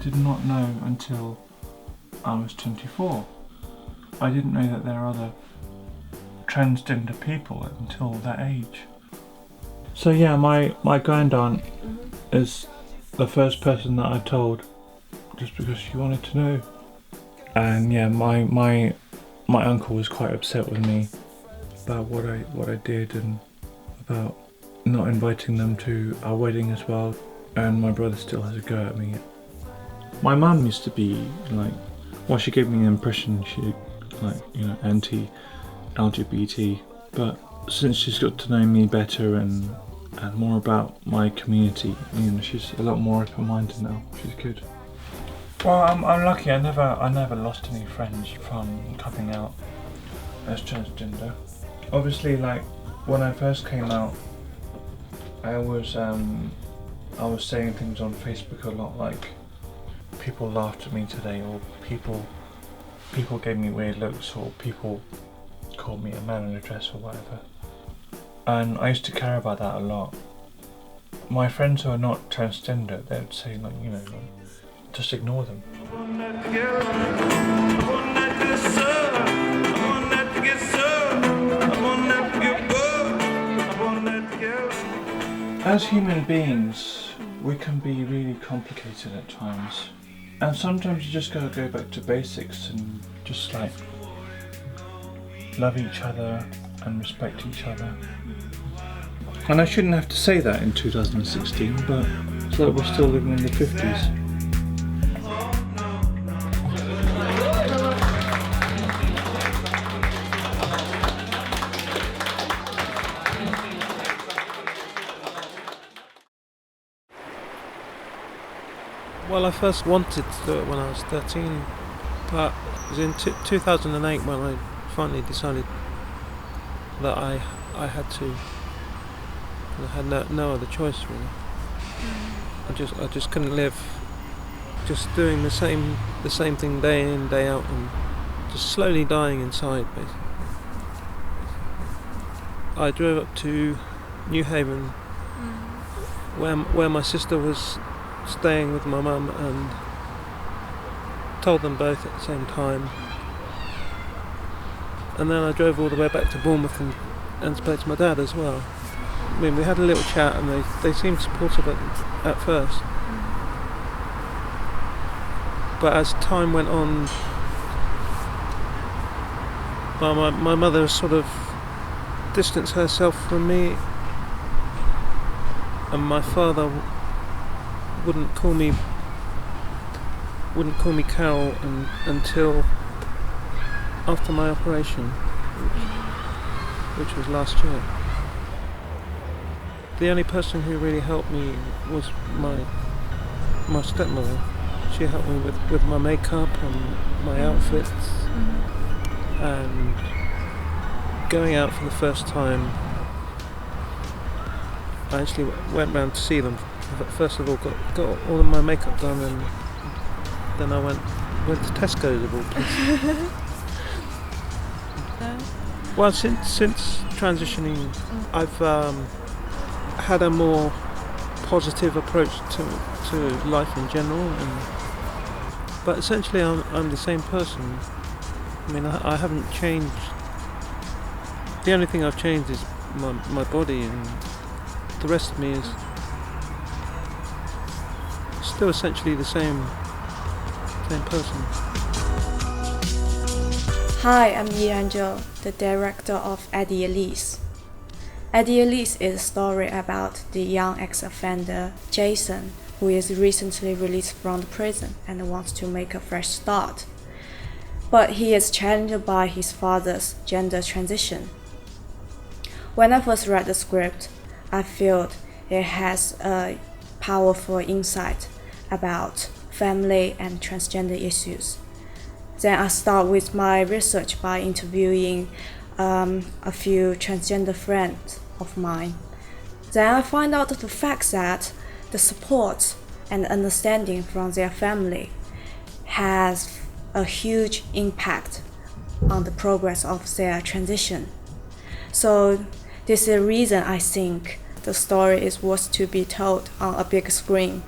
did not know until I was 24. I didn't know that there are other transgender people until that age. So yeah, my grandaunt is the first person that I told, just because she wanted to know. And yeah, my uncle was quite upset with me about what I did and about not inviting them to our wedding as well. And my brother still has a go at me. My mum used to be like, well, she gave me the impression she anti-LGBT, but since she's got to know me better and more about my community, she's a lot more open-minded now. She's good. Well, I'm lucky. I never lost any friends from coming out as transgender. Obviously, like when I first came out, I was saying things on Facebook a lot, like people laughed at me today, or people gave me weird looks, or people called me a man in a dress or whatever. And I used to care about that a lot. My friends who are not transgender, they would say just ignore them. As human beings, we can be really complicated at times. And sometimes you just gotta go back to basics and just like love each other and respect each other. And I shouldn't have to say that in 2016, but it's like we're still living in the 50s. Well, I first wanted to do it when I was 13, but it was in 2008 when I finally decided that I had to. I had no other choice really. I just couldn't live just doing the same thing day in, day out, and just slowly dying inside basically. I drove up to New Haven, where my sister was staying with my mum, and told them both at the same time. And then I drove all the way back to Bournemouth and spoke to my dad as well. I mean, we had a little chat and they seemed supportive at first. But as time went on, my mother sort of distanced herself from me, and my father wouldn't call me Carol until after my operation, which was last year. The only person who really helped me was my stepmother. She helped me with my makeup and my outfits, and going out for the first time. I actually went round to see them. First of all, got all of my makeup done, and then I went to Tesco's of all places. Well, since transitioning, I've had a more positive approach to life in general, but essentially I'm the same person. I mean, I haven't changed. The only thing I've changed is my body, and the rest of me is still essentially the same person. Hi, I'm Angel, the director of Elise. Elise is a story about the young ex-offender Jason, who is recently released from the prison and wants to make a fresh start. But he is challenged by his father's gender transition. When I first read the script, I felt it has a powerful insight about family and transgender issues. Then I start with my research by interviewing a few transgender friends of mine. Then I find out the fact that the support and understanding from their family has a huge impact on the progress of their transition. So this is the reason I think the story is worth to be told on a big screen.